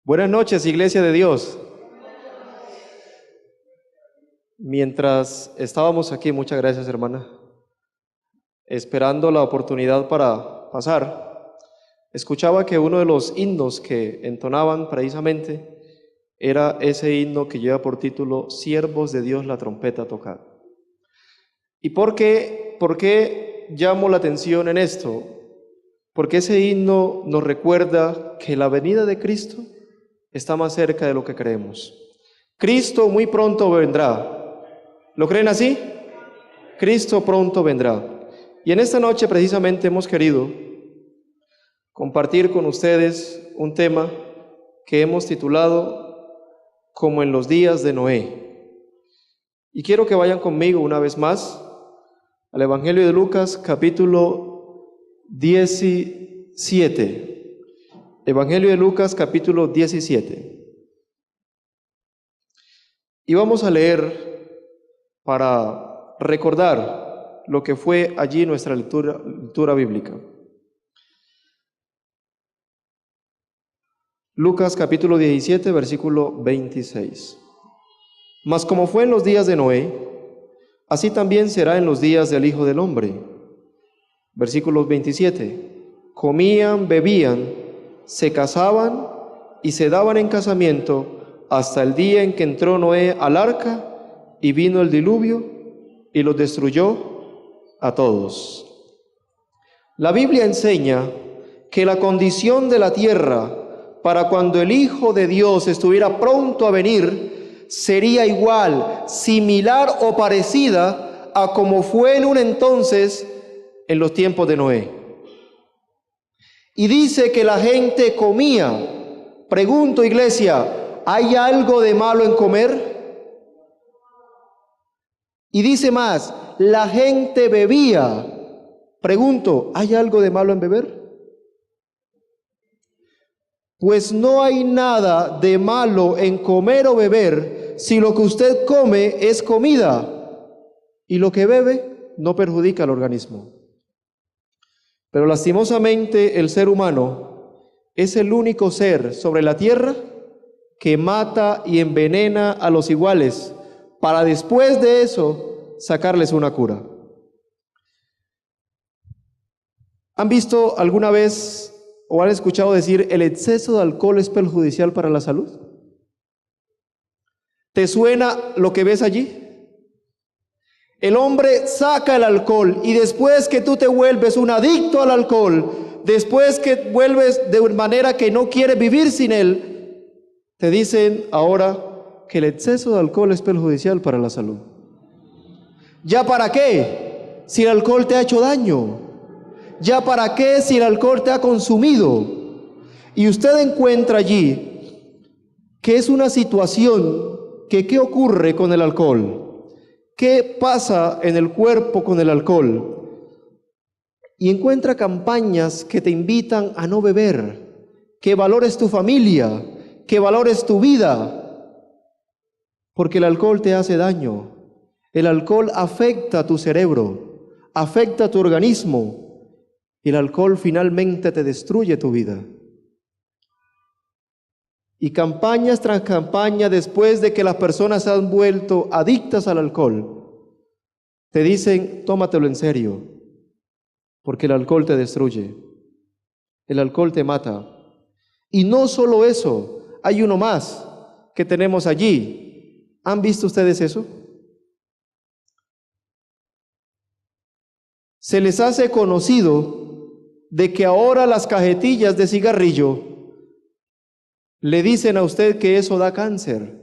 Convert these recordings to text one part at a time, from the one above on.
Buenas noches, Iglesia de Dios. Mientras estábamos aquí, muchas gracias, hermana, esperando la oportunidad para pasar, escuchaba que uno de los himnos que entonaban precisamente era ese himno que lleva por título Siervos de Dios, la trompeta tocad. ¿Y por qué llamo la atención en esto? Porque ese himno nos recuerda que la venida de Cristo está más cerca de lo que creemos. Cristo muy pronto vendrá. ¿Lo creen así? Cristo pronto vendrá. Y en esta noche precisamente hemos querido compartir con ustedes un tema que hemos titulado Como en los días de Noé. Y quiero que vayan conmigo una vez más al Evangelio de Lucas, capítulo 17. Evangelio de Lucas, capítulo 17. Y vamos a leer para recordar lo que fue allí nuestra lectura bíblica. Lucas, capítulo 17, versículo 26. Mas como fue en los días de Noé, así también será en los días del Hijo del Hombre. Versículo 27. Comían, bebían, se casaban y se daban en casamiento hasta el día en que entró Noé al arca y vino el diluvio y los destruyó a todos. La Biblia enseña que la condición de la tierra para cuando el Hijo de Dios estuviera pronto a venir sería igual, similar o parecida a como fue en un entonces en los tiempos de Noé. Y dice que la gente comía. Pregunto, iglesia, ¿hay algo de malo en comer? Y dice más, la gente bebía. Pregunto, ¿hay algo de malo en beber? Pues no hay nada de malo en comer o beber si lo que usted come es comida y lo que bebe no perjudica al organismo. Pero lastimosamente el ser humano es el único ser sobre la tierra que mata y envenena a los iguales para después de eso sacarles una cura. ¿Han visto alguna vez o han escuchado decir el exceso de alcohol es perjudicial para la salud? ¿Te suena lo que ves allí? El hombre saca el alcohol y después que tú te vuelves un adicto al alcohol, después que vuelves de manera que no quieres vivir sin él, te dicen ahora que el exceso de alcohol es perjudicial para la salud. ¿Ya para qué? Si el alcohol te ha hecho daño. ¿Ya para qué si el alcohol te ha consumido? Y usted encuentra allí que es una situación que ¿qué ocurre con el alcohol? ¿Qué pasa en el cuerpo con el alcohol? Y encuentra campañas que te invitan a no beber, que valores tu familia, que valores tu vida, porque el alcohol te hace daño. El alcohol afecta a tu cerebro, afecta a tu organismo, y el alcohol finalmente te destruye tu vida. Y campañas tras campaña, después de que las personas se han vuelto adictas al alcohol, te dicen, tómatelo en serio, porque el alcohol te destruye, el alcohol te mata. Y no solo eso, hay uno más que tenemos allí. ¿Han visto ustedes eso? Se les hace conocido de que ahora las cajetillas de cigarrillo le dicen a usted que eso da cáncer,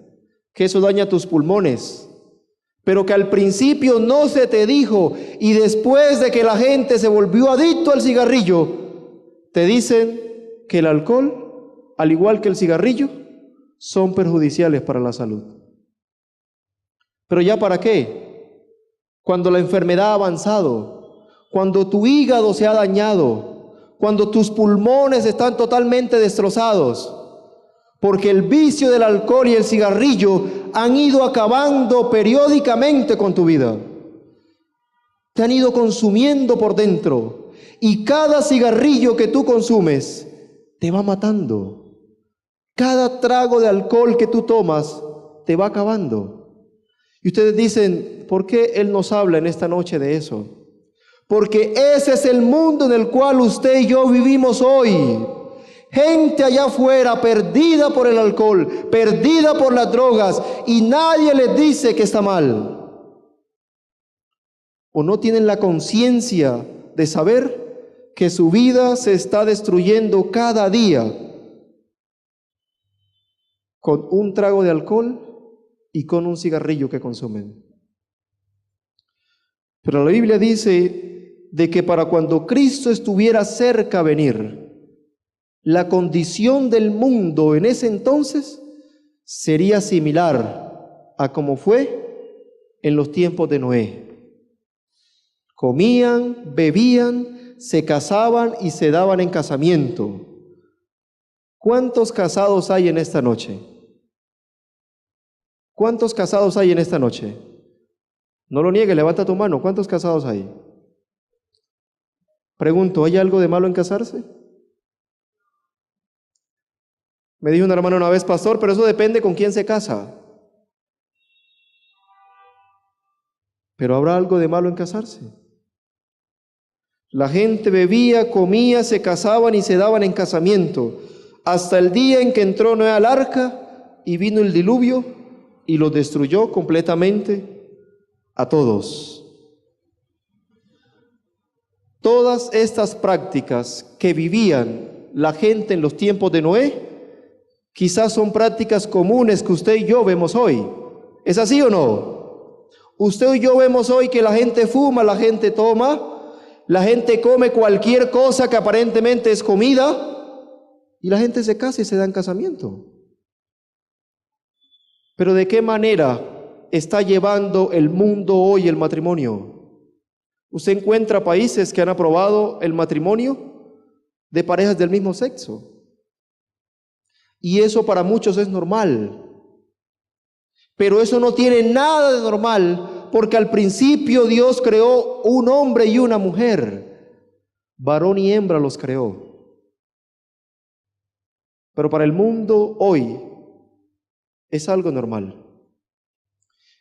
que eso daña tus pulmones, pero que al principio no se te dijo, y después de que la gente se volvió adicto al cigarrillo, te dicen que el alcohol, al igual que el cigarrillo, son perjudiciales para la salud. ¿Pero ya para qué? Cuando la enfermedad ha avanzado, cuando tu hígado se ha dañado, cuando tus pulmones están totalmente destrozados, porque el vicio del alcohol y el cigarrillo han ido acabando periódicamente con tu vida. Te han ido consumiendo por dentro, y cada cigarrillo que tú consumes te va matando. Cada trago de alcohol que tú tomas te va acabando. Y ustedes dicen, ¿por qué Él nos habla en esta noche de eso? Porque ese es el mundo en el cual usted y yo vivimos hoy. Gente allá afuera perdida por el alcohol, perdida por las drogas, y nadie les dice que está mal. O no tienen la conciencia de saber que su vida se está destruyendo cada día con un trago de alcohol y con un cigarrillo que consumen. Pero la Biblia dice de que para cuando Cristo estuviera cerca a venir, la condición del mundo en ese entonces sería similar a como fue en los tiempos de Noé. Comían, bebían, se casaban y se daban en casamiento. ¿Cuántos casados hay en esta noche? ¿Cuántos casados hay en esta noche? No lo niegue, levanta tu mano. ¿Cuántos casados hay? Pregunto, ¿hay algo de malo en casarse? Me dijo una hermana una vez, pastor, pero eso depende con quién se casa. ¿Pero habrá algo de malo en casarse? La gente bebía, comía, se casaban y se daban en casamiento, hasta el día en que entró Noé al arca y vino el diluvio y los destruyó completamente a todos. Todas estas prácticas que vivían la gente en los tiempos de Noé, quizás son prácticas comunes que usted y yo vemos hoy. ¿Es así o no? Usted y yo vemos hoy que la gente fuma, la gente toma, la gente come cualquier cosa que aparentemente es comida, y la gente se casa y se da en casamiento. Pero ¿de qué manera está llevando el mundo hoy el matrimonio? Usted encuentra países que han aprobado el matrimonio de parejas del mismo sexo. Y eso para muchos es normal. Pero eso no tiene nada de normal, porque al principio Dios creó un hombre y una mujer. Varón y hembra los creó. Pero para el mundo hoy es algo normal.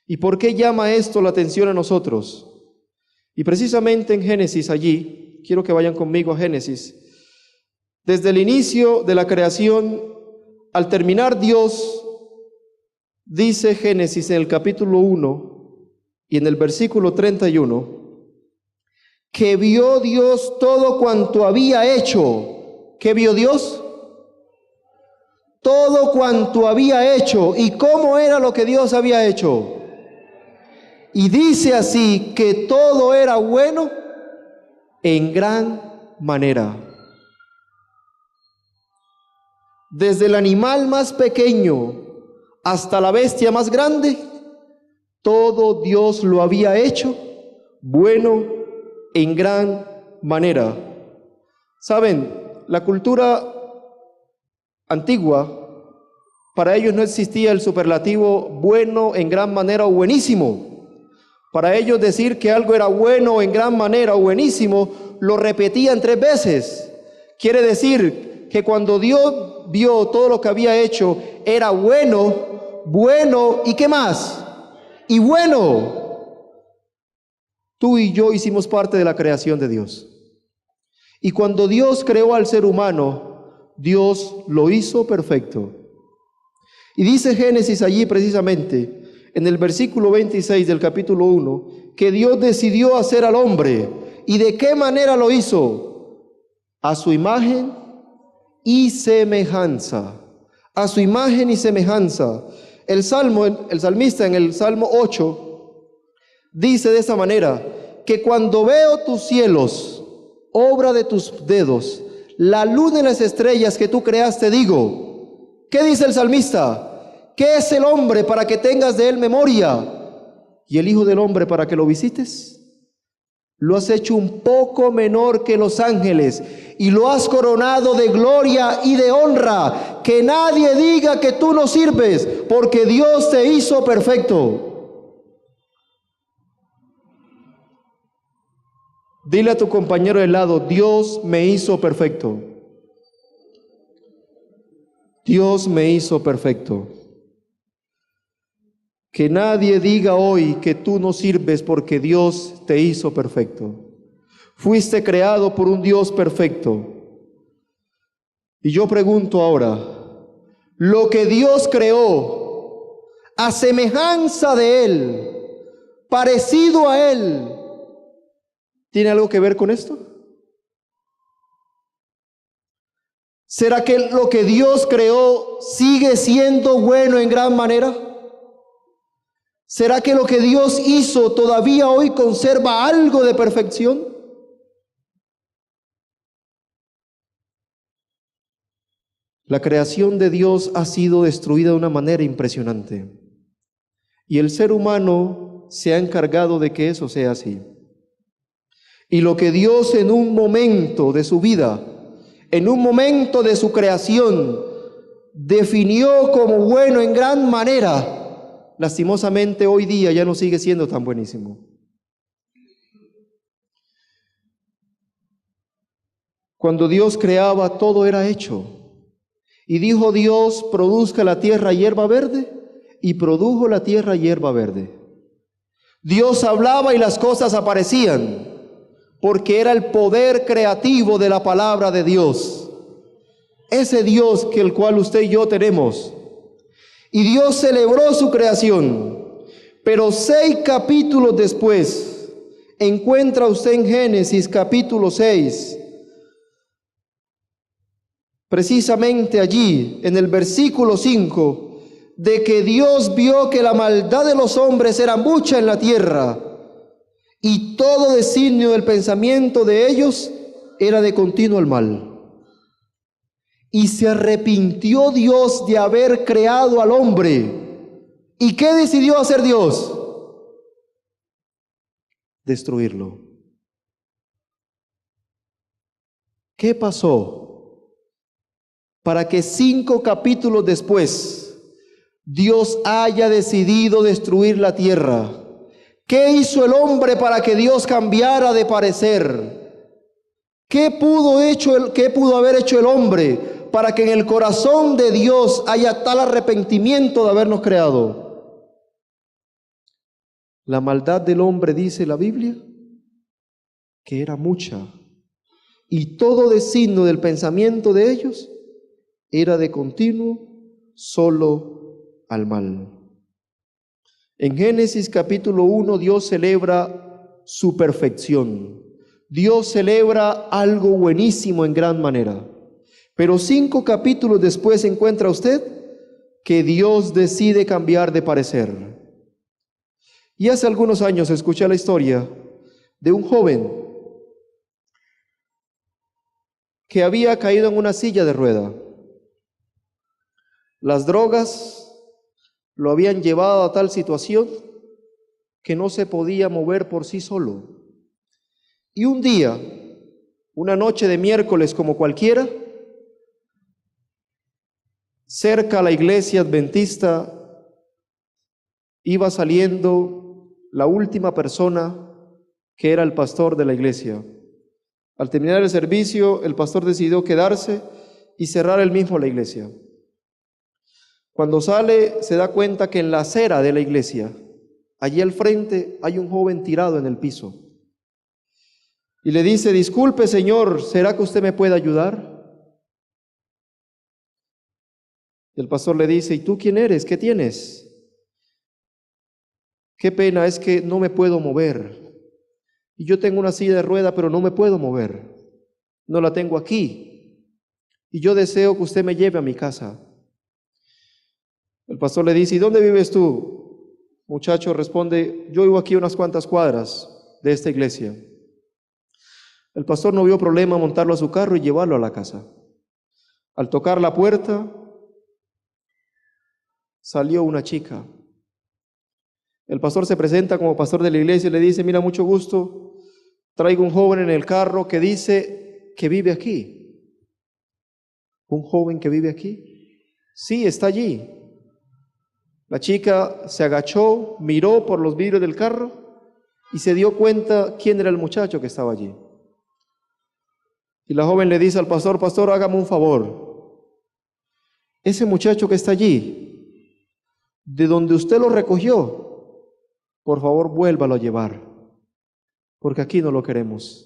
¿Y por qué llama esto la atención a nosotros? Y precisamente en Génesis allí, quiero que vayan conmigo a Génesis. Desde el inicio de la creación, al terminar Dios, dice Génesis en el capítulo 1 y en el versículo 31, que vio Dios todo cuanto había hecho. ¿Qué vio Dios? Todo cuanto había hecho. ¿Y cómo era lo que Dios había hecho? Y dice así, que todo era bueno en gran manera. Desde el animal más pequeño hasta la bestia más grande, todo Dios lo había hecho bueno en gran manera. Saben, la cultura antigua, para ellos no existía el superlativo bueno en gran manera o buenísimo. Para ellos decir que algo era bueno en gran manera o buenísimo, lo repetían 3 veces. Quiere decir que cuando Dios vio todo lo que había hecho, era bueno, bueno, ¿y qué más? Y bueno. Tú y yo hicimos parte de la creación de Dios. Y cuando Dios creó al ser humano, Dios lo hizo perfecto. Y dice Génesis allí precisamente, en el versículo 26 del capítulo 1, que Dios decidió hacer al hombre. ¿Y de qué manera lo hizo? A su imagen y semejanza. A su imagen y semejanza. El salmista en el Salmo 8 dice de esta manera, que cuando veo tus cielos, obra de tus dedos, la luna y las estrellas que tú creaste, digo, ¿qué dice el salmista? ¿Qué es el hombre para que tengas de él memoria? ¿Y el hijo del hombre para que lo visites? Lo has hecho un poco menor que los ángeles y lo has coronado de gloria y de honra. Que nadie diga que tú no sirves, porque Dios te hizo perfecto. Dile a tu compañero de lado, Dios me hizo perfecto. Dios me hizo perfecto. Que nadie diga hoy que tú no sirves porque Dios te hizo perfecto. Fuiste creado por un Dios perfecto. Y yo pregunto ahora, lo que Dios creó a semejanza de Él, parecido a Él, ¿tiene algo que ver con esto? ¿Será que lo que Dios creó sigue siendo bueno en gran manera? ¿Será que lo que Dios hizo todavía hoy conserva algo de perfección? La creación de Dios ha sido destruida de una manera impresionante. Y el ser humano se ha encargado de que eso sea así. Y lo que Dios en un momento de su vida, en un momento de su creación, definió como bueno en gran manera, lastimosamente hoy día ya no sigue siendo tan buenísimo. Cuando Dios creaba, todo era hecho. Y dijo Dios, produzca la tierra hierba verde, y produjo la tierra hierba verde. Dios hablaba y las cosas aparecían, porque era el poder creativo de la palabra de Dios. Ese Dios que el cual usted y yo tenemos. Y Dios celebró su creación, pero 6 capítulos después, encuentra usted en Génesis capítulo 6, precisamente allí, en el versículo 5, de que Dios vio que la maldad de los hombres era mucha en la tierra, y todo designio del pensamiento de ellos era de continuo el mal. Y se arrepintió Dios de haber creado al hombre. ¿Y qué decidió hacer Dios? Destruirlo. ¿Qué pasó? Para que 5 capítulos después Dios haya decidido destruir la tierra. ¿Qué hizo el hombre para que Dios cambiara de parecer? ¿Qué pudo haber hecho el hombre para que en el corazón de Dios haya tal arrepentimiento de habernos creado? La maldad del hombre, dice la Biblia, que era mucha, y todo designio del pensamiento de ellos era de continuo solo al mal. En Génesis capítulo 1, Dios celebra su perfección. Dios celebra algo buenísimo en gran manera. Pero 5 capítulos después encuentra usted que Dios decide cambiar de parecer. Y hace algunos años escuché la historia de un joven que había caído en una silla de rueda. Las drogas lo habían llevado a tal situación que no se podía mover por sí solo. Y un día, una noche de miércoles como cualquiera, cerca a la iglesia adventista, iba saliendo la última persona que era el pastor de la iglesia. Al terminar el servicio, el pastor decidió quedarse y cerrar él mismo la iglesia. Cuando sale, se da cuenta que en la acera de la iglesia, allí al frente, hay un joven tirado en el piso. Y le dice: disculpe, señor, ¿será que usted me puede ayudar? Y el pastor le dice: ¿y tú quién eres? ¿Qué tienes? Qué pena, es que no me puedo mover. Y yo tengo una silla de rueda, pero no me puedo mover. No la tengo aquí. Y yo deseo que usted me lleve a mi casa. El pastor le dice: ¿y dónde vives tú? Muchacho responde: yo vivo aquí a unas cuantas cuadras de esta iglesia. El pastor no vio problema montarlo a su carro y llevarlo a la casa. Al tocar la puerta, salió una chica. El pastor se presenta como pastor de la iglesia y le dice: mira, mucho gusto, traigo un joven en el carro que dice que vive aquí. ¿Un joven que vive aquí? Sí, está allí. La chica se agachó, miró por los vidrios del carro y se dio cuenta quién era el muchacho que estaba allí. Y la joven le dice al pastor: pastor, hágame un favor. ese muchacho que está allí, de donde usted lo recogió, por favor vuélvalo a llevar, porque aquí no lo queremos.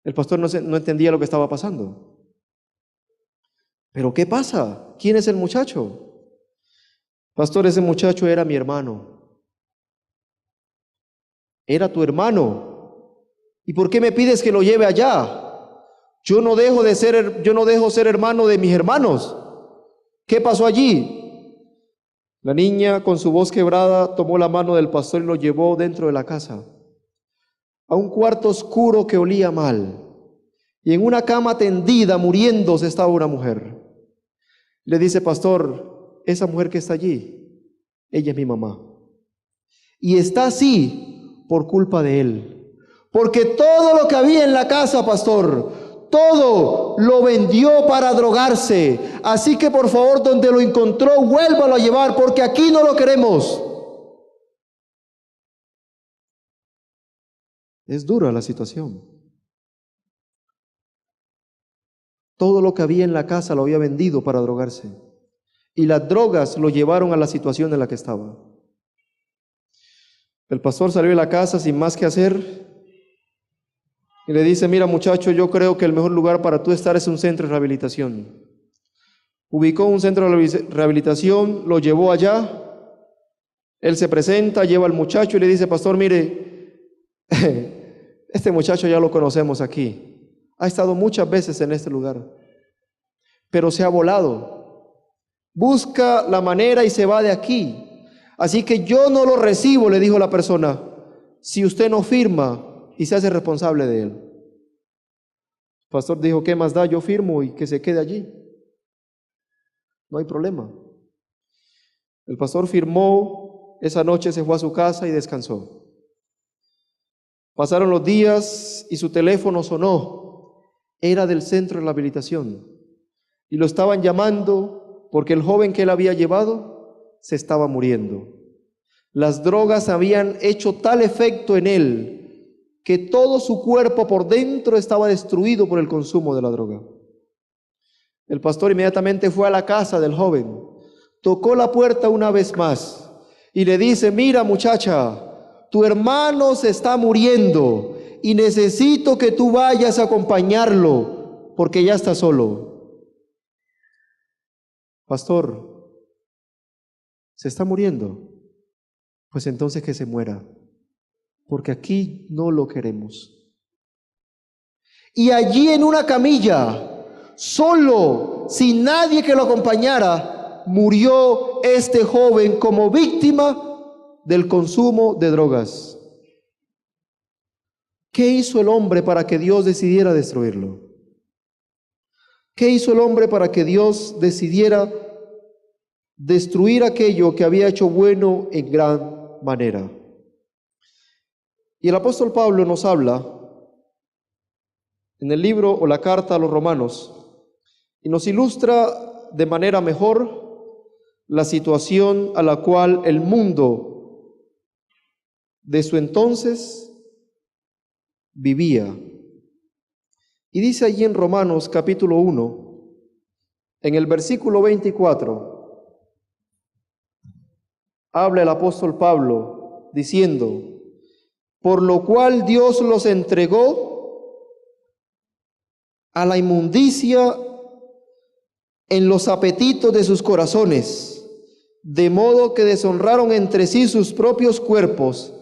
El pastor no entendía lo que estaba pasando. ¿Pero qué pasa? ¿Quién es el muchacho? Pastor, ese muchacho era mi hermano. Era tu hermano. ¿Y por qué me pides que lo lleve allá? Yo no dejo ser hermano de mis hermanos. ¿Qué pasó allí? La niña, con su voz quebrada, tomó la mano del pastor y lo llevó dentro de la casa, a un cuarto oscuro que olía mal. Y en una cama tendida, muriéndose, estaba una mujer. Le dice: pastor, esa mujer que está allí, ella es mi mamá. Y está así por culpa de él. Porque todo lo que había en la casa, pastor, todo lo vendió para drogarse. Así que por favor, donde lo encontró, vuélvalo a llevar, porque aquí no lo queremos. Es dura la situación. Todo lo que había en la casa lo había vendido para drogarse. Y las drogas lo llevaron a la situación en la que estaba. El pastor salió de la casa sin más que hacer y le dice: mira, muchacho, yo creo que el mejor lugar para tú estar es un centro de rehabilitación. Ubicó un centro de rehabilitación, lo llevó allá. Él se presenta, lleva al muchacho y le dice: pastor, mire, este muchacho ya lo conocemos aquí. Ha estado muchas veces en este lugar, pero se ha volado. Busca la manera y se va de aquí. Así que yo no lo recibo, le dijo la persona, si usted no firma y se hace responsable de él. El pastor dijo: ¿qué más da? Yo firmo y que se quede allí. No hay problema. El pastor firmó, esa noche se fue a su casa y descansó. Pasaron los días y su teléfono sonó. Era del centro de rehabilitación y lo estaban llamando porque el joven que él había llevado se estaba muriendo. Las drogas habían hecho tal efecto en él que todo su cuerpo por dentro estaba destruido por el consumo de la droga. El pastor inmediatamente fue a la casa del joven, tocó la puerta una vez más y le dice: mira, muchacha, tu hermano se está muriendo y necesito que tú vayas a acompañarlo porque ya está solo. Pastor, ¿se está muriendo? Pues entonces que se muera, porque aquí no lo queremos. Y allí en una camilla, solo, sin nadie que lo acompañara, murió este joven como víctima del consumo de drogas. ¿Qué hizo el hombre para que Dios decidiera destruirlo? ¿Qué hizo el hombre para que Dios decidiera destruir aquello que había hecho bueno en gran manera? Y el apóstol Pablo nos habla en el libro o la carta a los Romanos y nos ilustra de manera mejor la situación a la cual el mundo de su entonces vivía. Y dice allí en Romanos capítulo 1, en el versículo 24, habla el apóstol Pablo diciendo: por lo cual Dios los entregó a la inmundicia en los apetitos de sus corazones, de modo que deshonraron entre sí sus propios cuerpos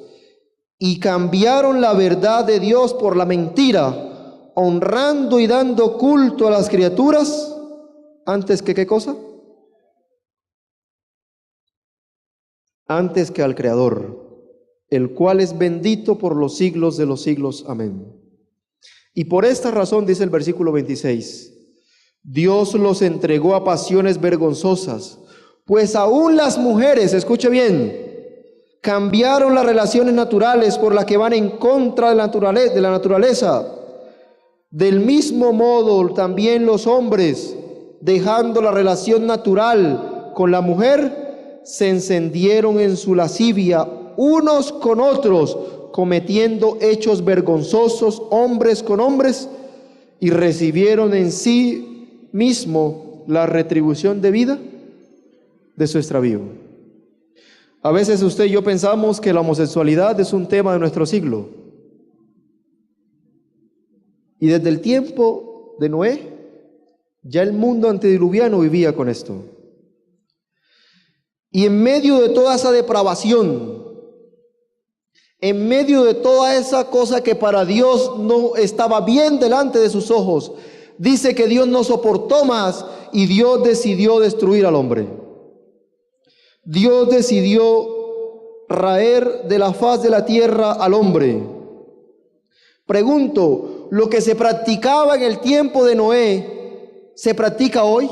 y cambiaron la verdad de Dios por la mentira, honrando y dando culto a las criaturas antes que ¿qué cosa? Antes que al Creador, el cual es bendito por los siglos de los siglos. Amén. Y por esta razón, dice el versículo 26, Dios los entregó a pasiones vergonzosas, pues aún las mujeres, escuche bien, cambiaron las relaciones naturales por las que van en contra de la naturaleza. Del mismo modo, también los hombres, dejando la relación natural con la mujer, se encendieron en su lascivia unos con otros, cometiendo hechos vergonzosos hombres con hombres, y recibieron en sí mismo la retribución debida de su extravío. A veces usted y yo pensamos que la homosexualidad es un tema de nuestro siglo. Y desde el tiempo de Noé, ya el mundo antediluviano vivía con esto. Y en medio de toda esa depravación, en medio de toda esa cosa que para Dios no estaba bien delante de sus ojos, dice que Dios no soportó más y Dios decidió destruir al hombre. Dios decidió raer de la faz de la tierra al hombre. Pregunto, ¿lo que se practicaba en el tiempo de Noé se practica hoy?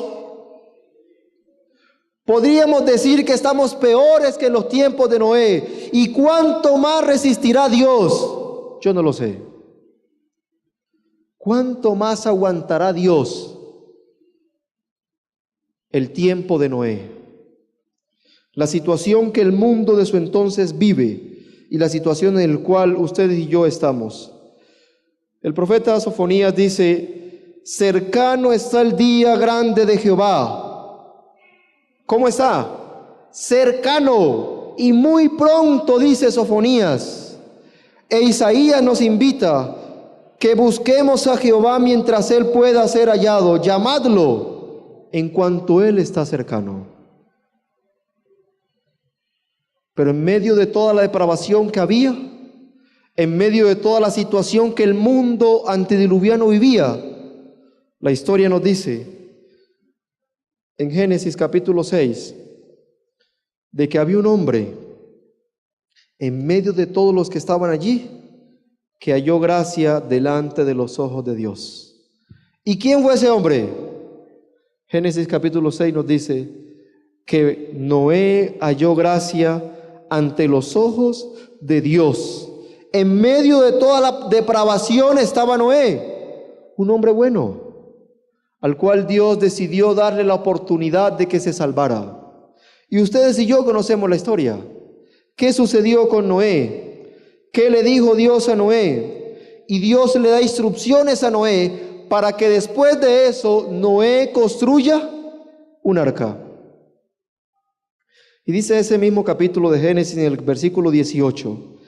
Podríamos decir que estamos peores que en los tiempos de Noé. ¿Y cuánto más resistirá Dios? Yo no lo sé. ¿Cuánto más aguantará Dios el tiempo de Noé? La situación que el mundo de su entonces vive y la situación en la cual ustedes y yo estamos. El profeta Sofonías dice: cercano está el día grande de Jehová. ¿Cómo está? Cercano y muy pronto, dice Sofonías. E Isaías nos invita que busquemos a Jehová mientras Él pueda ser hallado. Llamadlo en cuanto Él está cercano. Pero en medio de toda la depravación que había, en medio de toda la situación que el mundo antediluviano vivía, la historia nos dice en Génesis capítulo 6, de que había un hombre en medio de todos los que estaban allí, que halló gracia delante de los ojos de Dios. ¿Y quién fue ese hombre? Génesis capítulo 6 nos dice que Noé halló gracia ante los ojos de Dios. En medio de toda la depravación estaba Noé, un hombre bueno, al cual Dios decidió darle la oportunidad de que se salvara. Y ustedes y yo conocemos la historia. ¿Qué sucedió con Noé? ¿Qué le dijo Dios a Noé? Y Dios le da instrucciones a Noé para que después de eso Noé construya un arca. Y dice ese mismo capítulo de Génesis en el versículo 18,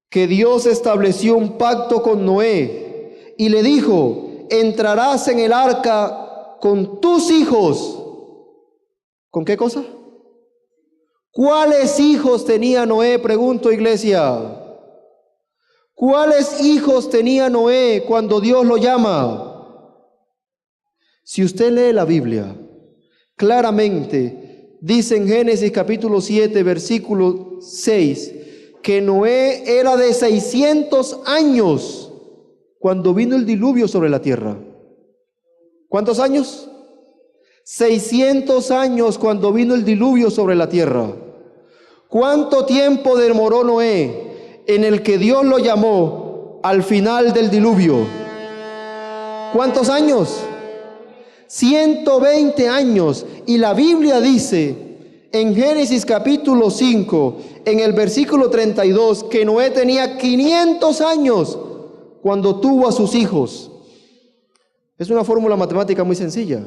que Dios estableció un pacto con Noé y le dijo: entrarás en el arca con tus hijos. ¿Con qué cosa? ¿Cuáles hijos tenía Noé? Pregunto, iglesia. ¿Cuáles hijos tenía Noé cuando Dios lo llama? Si usted lee la Biblia, claramente dice en Génesis capítulo 7, versículo 6, que Noé era de 600 años cuando vino el diluvio sobre la tierra. ¿Cuántos años? 600 años cuando vino el diluvio sobre la tierra. ¿Cuánto tiempo demoró Noé en el que Dios lo llamó al final del diluvio? ¿Cuántos años? 120 años. Y la Biblia dice en Génesis capítulo 5, en el versículo 32, que Noé tenía 500 años cuando tuvo a sus hijos. Es una fórmula matemática muy sencilla.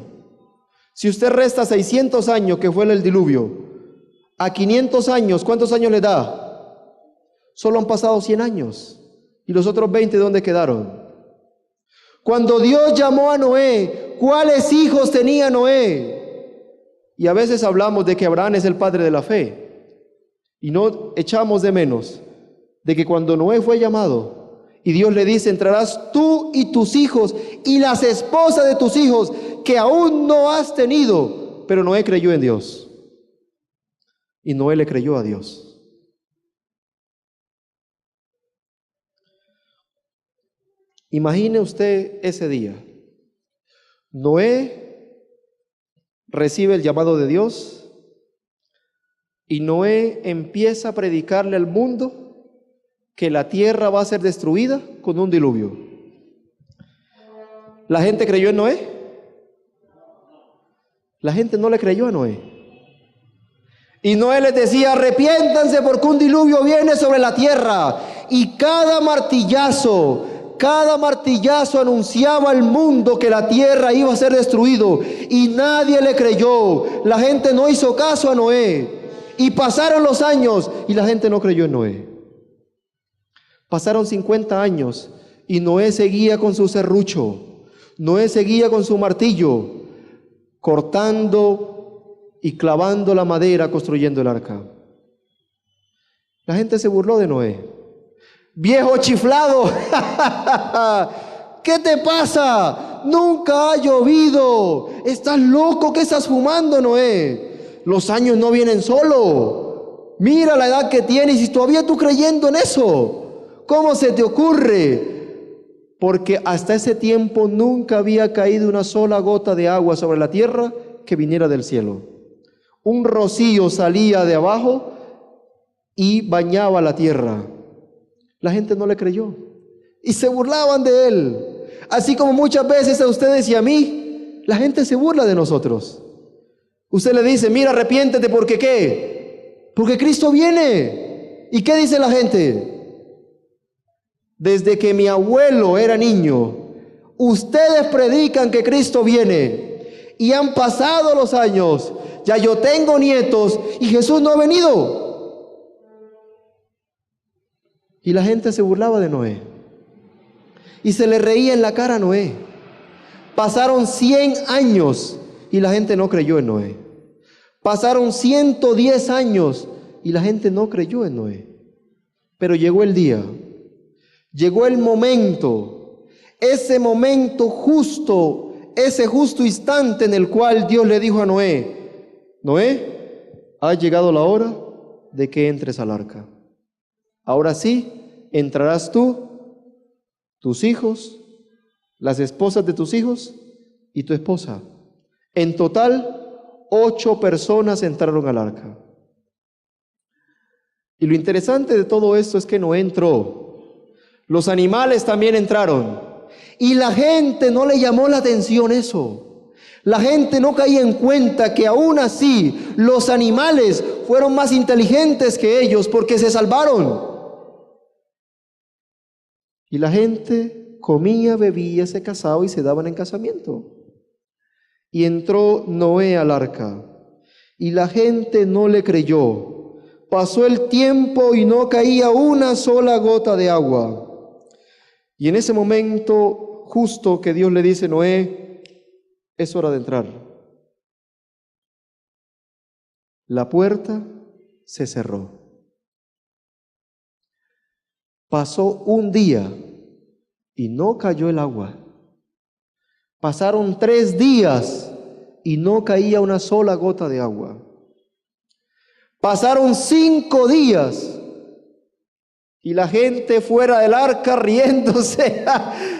Si usted resta 600 años, que fue el diluvio, a 500 años, ¿cuántos años le da? Solo han pasado 100 años. ¿Y los otros 20 dónde quedaron? Cuando Dios llamó a Noé, ¿cuáles hijos tenía Noé? Y a veces hablamos de que Abraham es el padre de la fe, y no echamos de menos de que cuando Noé fue llamado, y Dios le dice: entrarás tú y tus hijos y las esposas de tus hijos que aún no has tenido. Pero Noé creyó en Dios. Y Noé le creyó a Dios. Imagine usted ese día. Noé recibe el llamado de Dios y Noé empieza a predicarle al mundo que la tierra va a ser destruida con un diluvio. ¿La gente creyó en Noé? La gente no le creyó a Noé. Y Noé les decía: arrepiéntanse porque un diluvio viene sobre la tierra. Y cada martillazo, Cada martillazo anunciaba al mundo que la tierra iba a ser destruido y nadie le creyó. La gente no hizo caso a Noé y pasaron los años y la gente no creyó en Noé. Pasaron 50 años y Noé seguía con su serrucho, Noé seguía con su martillo, cortando y clavando la madera, construyendo el arca. La gente se burló de Noé. Viejo chiflado, ¿qué te pasa? Nunca ha llovido. ¿Estás loco? ¿Qué estás fumando, Noé? Los años no vienen solo. Mira la edad que tienes y todavía tú creyendo en eso. ¿Cómo se te ocurre? Porque hasta ese tiempo nunca había caído una sola gota de agua sobre la tierra que viniera del cielo. Un rocío salía de abajo y bañaba la tierra. La gente no le creyó y se burlaban de él. Así como muchas veces a ustedes y a mí, la gente se burla de nosotros. Usted le dice, mira, arrepiéntete, ¿porque qué? Porque Cristo viene. ¿Y qué dice la gente? Desde que mi abuelo era niño, ustedes predican que Cristo viene y han pasado los años, ya yo tengo nietos y Jesús no ha venido. Y la gente se burlaba de Noé y se le reía en la cara a Noé. Pasaron 100 años y la gente no creyó en Noé. Pasaron 110 años y la gente no creyó en Noé. Pero llegó el día, llegó el momento, ese momento justo, ese justo instante en el cual Dios le dijo a Noé, Noé, ha llegado la hora de que entres al arca. Ahora sí, entrarás tú, tus hijos, las esposas de tus hijos y tu esposa. En total, 8 personas entraron al arca. Y lo interesante de todo esto es que Noé entró. Los animales también entraron. Y la gente no le llamó la atención eso. La gente no caía en cuenta que aún así los animales fueron más inteligentes que ellos porque se salvaron. Y la gente comía, bebía, se casaba y se daban en casamiento. Y entró Noé al arca, y la gente no le creyó. Pasó el tiempo y no caía una sola gota de agua. Y en ese momento justo que Dios le dice, Noé, es hora de entrar. La puerta se cerró. Pasó un día y no cayó el agua. Pasaron 3 días y no caía una sola gota de agua. Pasaron 5 días y la gente fuera del arca riéndose.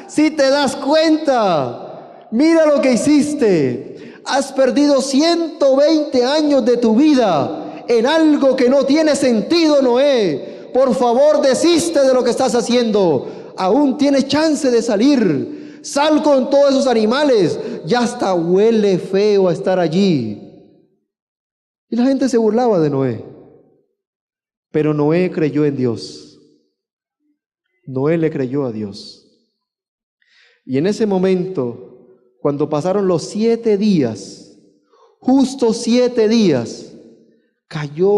Si te das cuenta, mira lo que hiciste. Has perdido 120 años de tu vida en algo que no tiene sentido, Noé. Por favor, desiste de lo que estás haciendo. Aún tienes chance de salir. Sal con todos esos animales. Ya hasta huele feo a estar allí. Y la gente se burlaba de Noé. Pero Noé creyó en Dios. Noé le creyó a Dios. Y en ese momento, cuando pasaron los 7 días, justo 7 días, cayó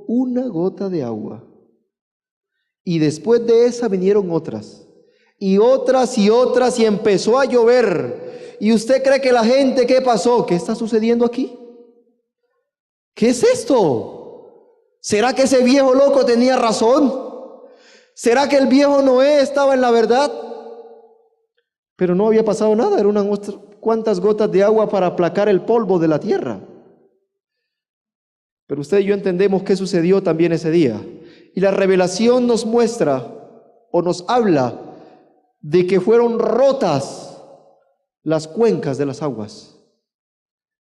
una gota de agua. Y después de esa vinieron otras, y otras y otras, y empezó a llover. ¿Y usted cree que la gente, qué pasó? ¿Qué está sucediendo aquí? ¿Qué es esto? ¿Será que ese viejo loco tenía razón? ¿Será que el viejo Noé estaba en la verdad? Pero no había pasado nada, eran unas cuantas gotas de agua para aplacar el polvo de la tierra. Pero usted y yo entendemos qué sucedió también ese día. Y la revelación nos muestra o nos habla de que fueron rotas las cuencas de las aguas.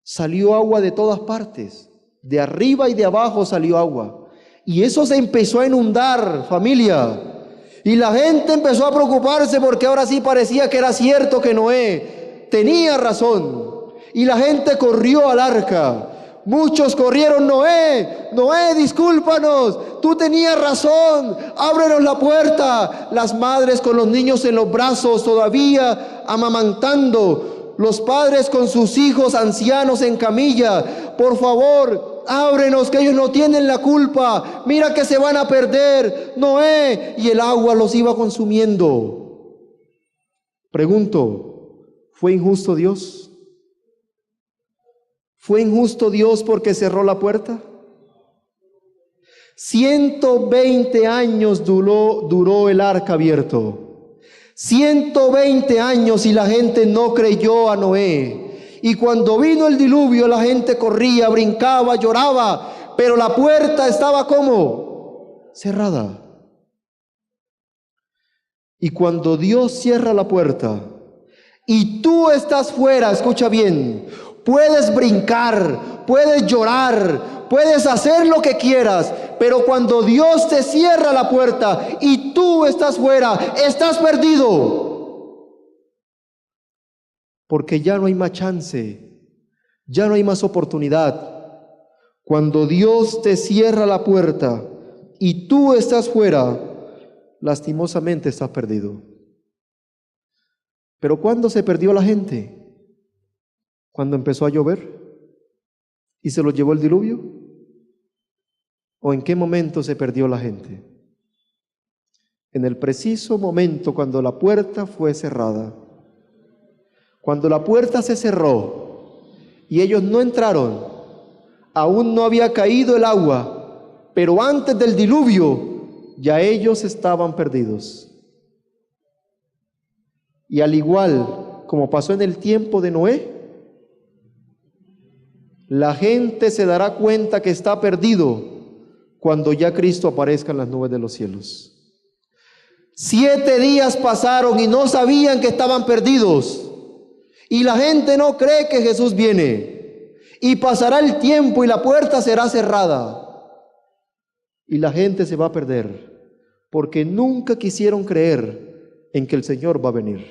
Salió agua de todas partes, de arriba y de abajo salió agua. Y eso se empezó a inundar, familia. Y la gente empezó a preocuparse porque ahora sí parecía que era cierto que Noé tenía razón. Y la gente corrió al arca. Muchos corrieron: Noé, Noé, discúlpanos, tú tenías razón, ábrenos la puerta. Las madres con los niños en los brazos todavía amamantando, los padres con sus hijos ancianos en camilla: por favor, ábrenos, que ellos no tienen la culpa, mira que se van a perder, Noé. Y el agua los iba consumiendo. Pregunto, ¿fue injusto Dios? ¿Fue injusto Dios porque cerró la puerta? 120 años duró el arca abierto. 120 años y la gente no creyó a Noé. Y cuando vino el diluvio, la gente corría, brincaba, lloraba, pero la puerta estaba ¿cómo? Cerrada. Y cuando Dios cierra la puerta y tú estás fuera, escucha bien, puedes brincar, puedes llorar, puedes hacer lo que quieras, pero cuando Dios te cierra la puerta y tú estás fuera, estás perdido. Porque ya no hay más chance, ya no hay más oportunidad. Cuando Dios te cierra la puerta y tú estás fuera, lastimosamente estás perdido. Pero ¿cuándo se perdió la gente? ¿Cuando empezó a llover y se lo llevó el diluvio? ¿O en qué momento se perdió la gente? En el preciso momento cuando la puerta fue cerrada. Cuando la puerta se cerró y ellos no entraron, aún no había caído el agua, pero antes del diluvio ya ellos estaban perdidos. Y al igual como pasó en el tiempo de Noé, la gente se dará cuenta que está perdido cuando ya Cristo aparezca en las nubes de los cielos. 7 días pasaron y no sabían que estaban perdidos. Y la gente no cree que Jesús viene. Y pasará el tiempo y la puerta será cerrada. Y la gente se va a perder porque nunca quisieron creer en que el Señor va a venir.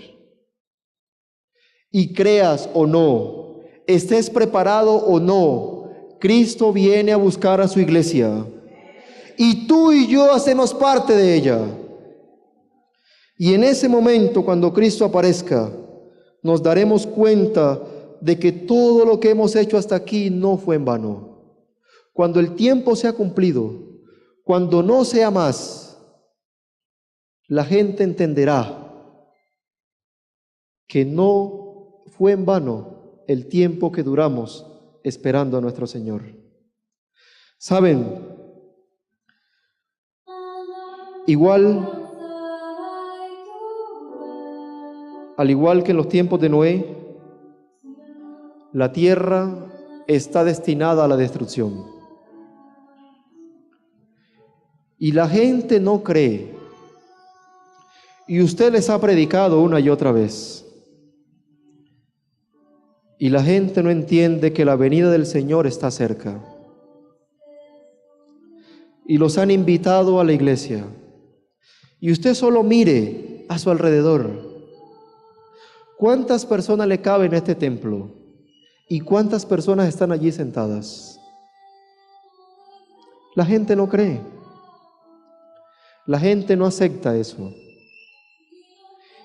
Y creas o no, estés preparado o no, Cristo viene a buscar a su iglesia. Y tú y yo hacemos parte de ella. Y en ese momento, cuando Cristo aparezca, nos daremos cuenta de que todo lo que hemos hecho hasta aquí no fue en vano. Cuando el tiempo se ha cumplido, cuando no sea más, la gente entenderá que no fue en vano el tiempo que duramos esperando a nuestro Señor. ¿Saben? Al igual que en los tiempos de Noé, la tierra está destinada a la destrucción. Y la gente no cree. Y usted les ha predicado una y otra vez. Y la gente no entiende que la venida del Señor está cerca. Y los han invitado a la iglesia. Y usted solo mire a su alrededor. ¿Cuántas personas le caben en este templo? ¿Y cuántas personas están allí sentadas? La gente no cree. La gente no acepta eso.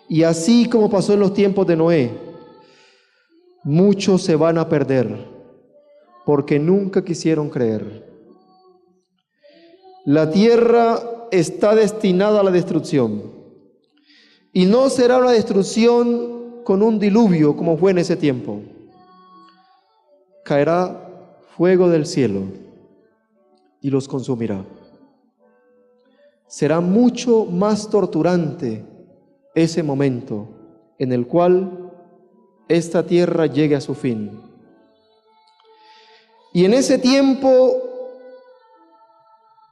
Y así como pasó en los tiempos de Noé, muchos se van a perder porque nunca quisieron creer. La tierra está destinada a la destrucción. Y no será una destrucción con un diluvio como fue en ese tiempo. Caerá fuego del cielo y los consumirá. Será mucho más torturante ese momento en el cual esta tierra llegue a su fin. Y en ese tiempo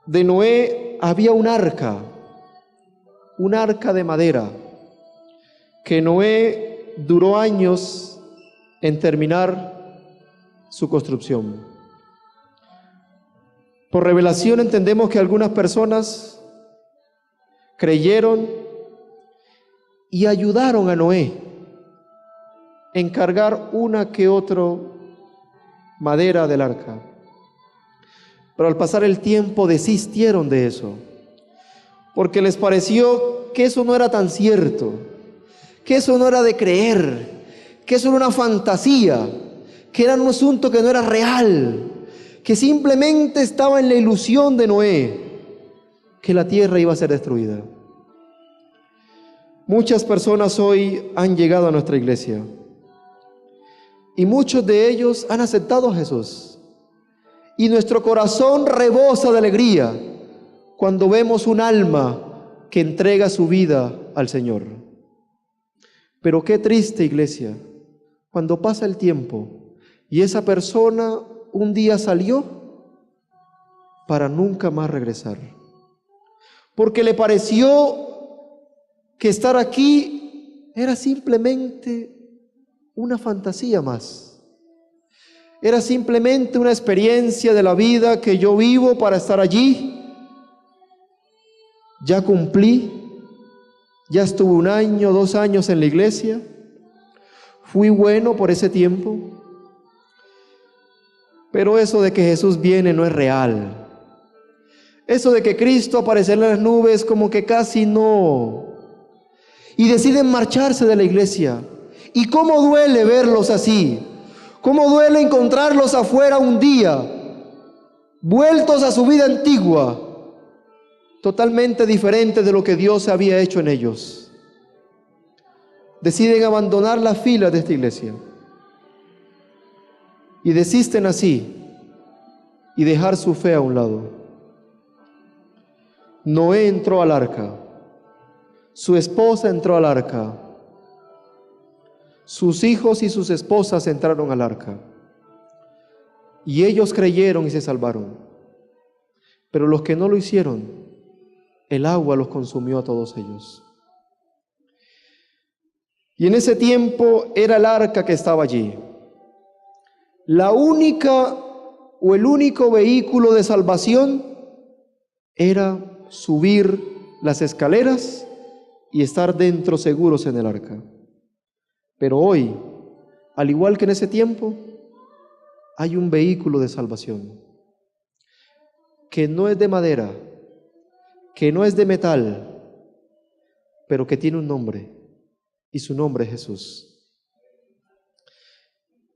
de Noé había un arca de madera, que Noé duró años en terminar su construcción. Por revelación entendemos que algunas personas creyeron y ayudaron a Noé en cargar una que otra madera del arca. Pero al pasar el tiempo desistieron de eso, porque les pareció que eso no era tan cierto, que eso no era de creer, que eso era una fantasía, que era un asunto que no era real, que simplemente estaba en la ilusión de Noé, que la tierra iba a ser destruida. Muchas personas hoy han llegado a nuestra iglesia y muchos de ellos han aceptado a Jesús. Y nuestro corazón rebosa de alegría cuando vemos un alma que entrega su vida al Señor. Pero qué triste, iglesia, cuando pasa el tiempo y esa persona un día salió para nunca más regresar, porque le pareció que estar aquí era simplemente una fantasía más. Era simplemente una experiencia de la vida que yo vivo para estar allí. Ya cumplí, ya estuve 1 año, 2 años en la iglesia. Fui bueno por ese tiempo. Pero eso de que Jesús viene no es real. Eso de que Cristo aparecerá en las nubes como que casi no. Y deciden marcharse de la iglesia. Y cómo duele verlos así. Cómo duele encontrarlos afuera un día, vueltos a su vida antigua, totalmente diferente de lo que Dios había hecho en ellos. Deciden abandonar las filas de esta iglesia y desisten así y dejar su fe a un lado. Noé entró al arca, su esposa entró al arca, sus hijos y sus esposas entraron al arca y ellos creyeron y se salvaron. Pero los que no lo hicieron, el agua los consumió a todos ellos. Y en ese tiempo era el arca que estaba allí. La única o el único vehículo de salvación era subir las escaleras y estar dentro seguros en el arca. Pero hoy, al igual que en ese tiempo, hay un vehículo de salvación que no es de madera, que no es de metal, pero que tiene un nombre, y su nombre es Jesús.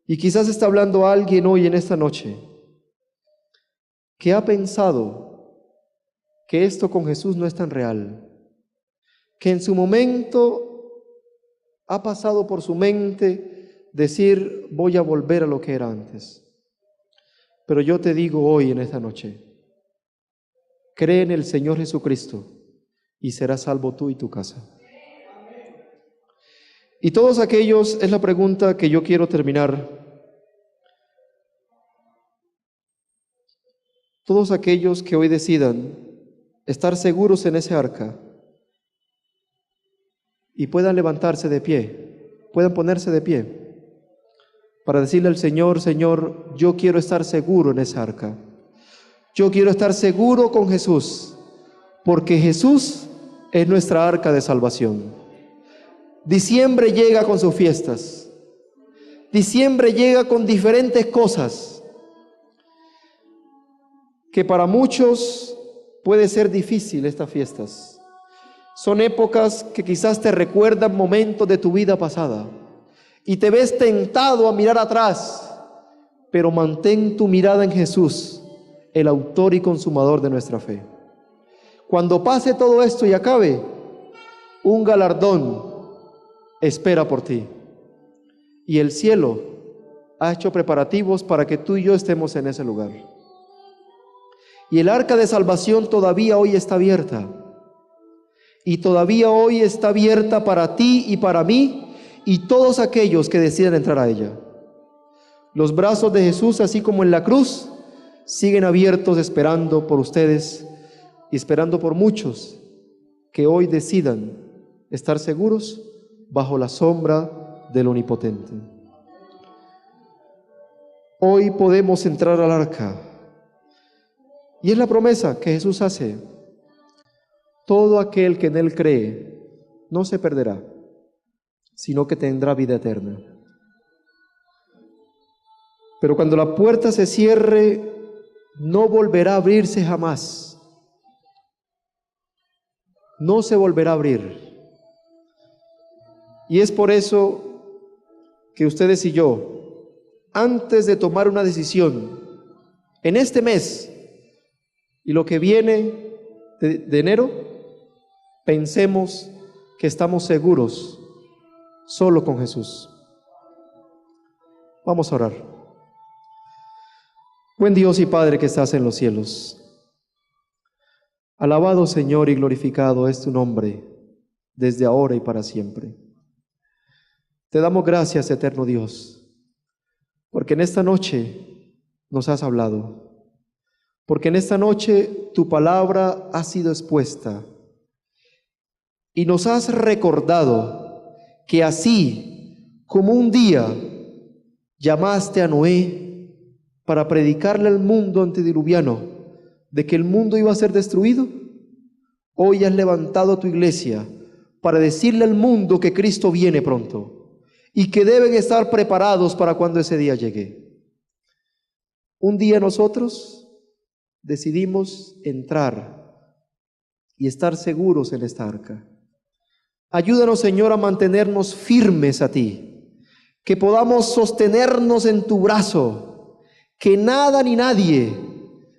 Y quizás está hablando a alguien hoy en esta noche que ha pensado que esto con Jesús no es tan real, que en su momento ha pasado por su mente decir, voy a volver a lo que era antes. Pero yo te digo hoy en esta noche, cree en el Señor Jesucristo y serás salvo tú y tu casa. Y todos aquellos, es la pregunta que yo quiero terminar, todos aquellos que hoy decidan estar seguros en ese arca y puedan levantarse de pie, puedan ponerse de pie para decirle al Señor, Señor, yo quiero estar seguro en esa arca. Yo quiero estar seguro con Jesús, porque Jesús es nuestra arca de salvación. Diciembre llega con sus fiestas. Diciembre llega con diferentes cosas que para muchos puede ser difícil estas fiestas. Son épocas que quizás te recuerdan momentos de tu vida pasada y te ves tentado a mirar atrás, pero mantén tu mirada en Jesús, el autor y consumador de nuestra fe. Cuando pase todo esto y acabe, un galardón espera por ti. Y el cielo ha hecho preparativos para que tú y yo estemos en ese lugar. Y el arca de salvación todavía hoy está abierta. Y todavía hoy está abierta para ti y para mí y todos aquellos que decidan entrar a ella. Los brazos de Jesús, así como en la cruz, siguen abiertos esperando por ustedes y esperando por muchos que hoy decidan estar seguros bajo la sombra del Omnipotente. Hoy podemos entrar al arca y es la promesa que Jesús hace. Todo aquel que en Él cree no se perderá, sino que tendrá vida eterna. Pero cuando la puerta se cierre no volverá a abrirse jamás. No se volverá a abrir. Y es por eso que ustedes y yo, antes de tomar una decisión en este mes y lo que viene de enero, pensemos que estamos seguros solo con Jesús. Vamos a orar. Buen Dios y Padre que estás en los cielos, alabado Señor y glorificado es tu nombre desde ahora y para siempre. Te damos gracias, eterno Dios, porque en esta noche nos has hablado, porque en esta noche tu palabra ha sido expuesta y nos has recordado que así como un día llamaste a Noé para predicarle al mundo antediluviano de que el mundo iba a ser destruido, hoy has levantado tu iglesia para decirle al mundo que Cristo viene pronto y que deben estar preparados para cuando ese día llegue. Un día nosotros decidimos entrar y estar seguros en esta arca. Ayúdanos, Señor, a mantenernos firmes a ti, que podamos sostenernos en tu brazo, que nada ni nadie,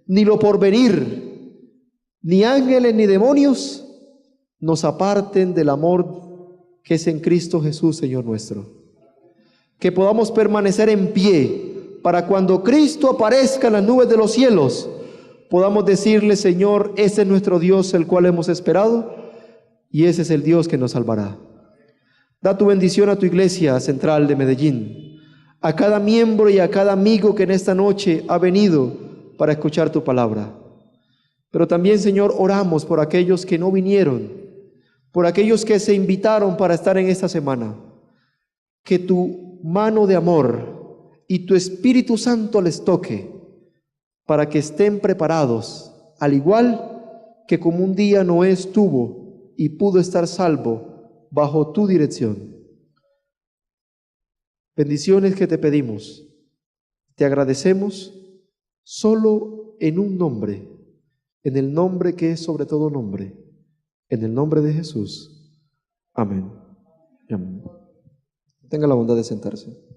ni lo porvenir, ni ángeles ni demonios, nos aparten del amor que es en Cristo Jesús, Señor nuestro. Que podamos permanecer en pie para cuando Cristo aparezca en las nubes de los cielos, podamos decirle: Señor, ese es nuestro Dios, el cual hemos esperado, y ese es el Dios que nos salvará. Da tu bendición a tu iglesia central de Medellín, a cada miembro y a cada amigo que en esta noche ha venido para escuchar tu palabra. Pero también, Señor, oramos por aquellos que no vinieron, por aquellos que se invitaron para estar en esta semana. Que tu mano de amor y tu Espíritu Santo les toque para que estén preparados, al igual que como un día Noé estuvo y pudo estar salvo bajo tu dirección. Bendiciones que te pedimos, te agradecemos solo en un nombre, en el nombre que es sobre todo nombre, en el nombre de Jesús. Amén. Amén. Tenga la bondad de sentarse.